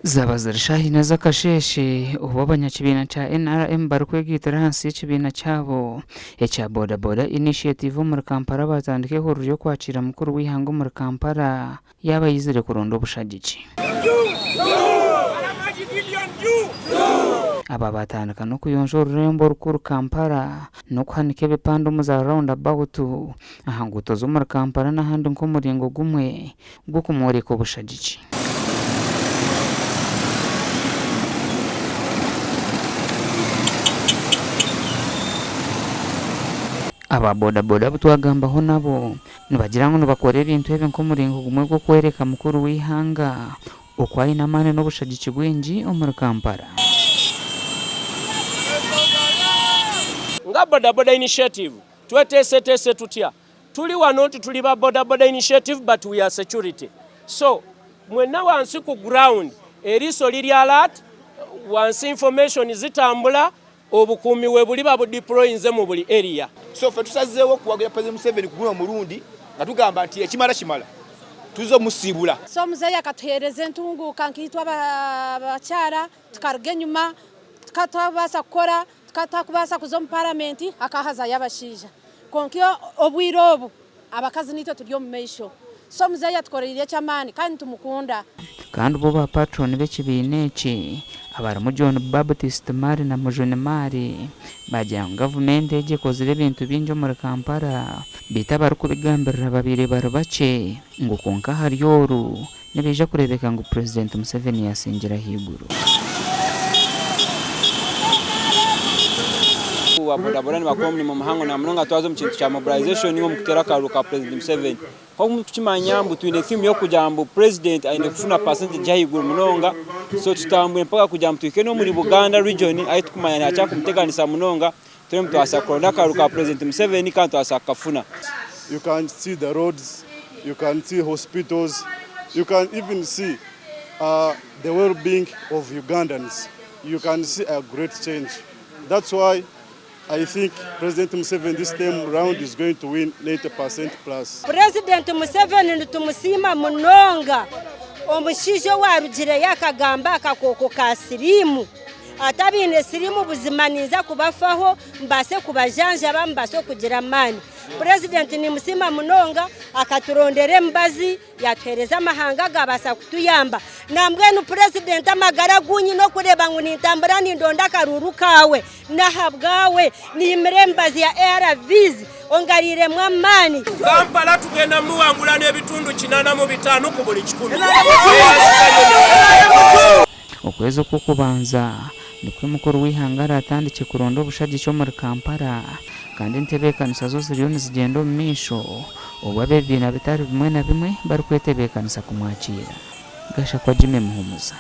zaba zirishahina z'akasheshe ubu abanyakibina ca NRM bari kwegitira hansi y'ikibina cyabo ecya boda boda initiative muri Kampala batandike ihuriro ryo kwakira mukuru w'ihanga muri Kampala yaba yizire kuronda ubushagiki aba batandika no kuyonja ururembo rukuru Kampala no kuhanika ibipande muza roundabout ahanguto zo muri Kampala n'ahandi nko muringo gumwe bwo kumurika ubushagiki. Aba boda boda butwagambaho nabo nibagira ngo bakore ibintu ebe nko muringo gumwe gwo kwereka mukuru w'ihanga ukwaye namane no bushagiki bwinji muri Kampala. Nga boda boda initiative twetese tutya tuli wano tuli ba boda boda initiative but we are security, so mwena wansi ku ground eriso liri alert wansi information zitambula obukumi we buli babu deployinze mu buli area. So fe tusazeewo kuwagira President Museveni kuguma murundi nga tugamba nti ekimala tuzo musibula. So muzeya katuhereze entunguka nkitwa abakyala tukaruga enyuma tukatabasa kukora tukatakubasa kuzo mu parliament akahaza y'abashija konkyo obwire obu abakazi nito turyo mu meisho. So muzeya tukorera cyamani kandi tumukunda kandi bo ba patron b'ekibine eki abaramu John Baptist Mari na Mujone Mari bajya government ejekozire ibintu binjo muri Kampala bita bari kubigambirira babiri barabace ngo konka haryoru nibije kurebeka ngo President Museveni yasingira higuru. Boda ni bakomni mu mahango na munonga twazo mu kintu cya mobilization ngo mukutera karuka President Museveni ko mukimanya mbu twine film yo kujambo president aine kufuna percentage yahiguru munonga, so tutambwe mpaka kujambo twike no muri Buganda region ayi tukumanya acha kumteganisa munonga turi mtu asakronda karuka President Museveni kantu asakafuna. You can see the roads, you can see hospitals, you can even see the well-being of Ugandans. You can see a great change. That's why I think President Museveni this time round is going to win 90% plus. President Museveni nitumusima munonga omushijo warugire yakagamba akakoko ka sirimu atabine sirimu buzimaniza kubafaho mbase kubajanja bambase kugira mani. President ni musima munonga akaturondere mbazi yatwereza amahanga gabasa kutuyamba nambwe no president amagara gunyi no kureba ngo nitambura ndonda karuru kawe nahabwawe ni mrembazi ya ARVs ongarire mwamani. Kampala tugenda muwangula n'ebitundu 85 ku buli 10. Okwezo kukubanza nikwe mukuru w'ihangara atandike kuronda ubushagi cyo muri Kampala kandi ntebekanisa zose ziriyo nizigenda mu misho obabe bina bitari bimwe na bimwe bari kwetebekanisa kumwakira gasha kwa Jimmy Muhumuza.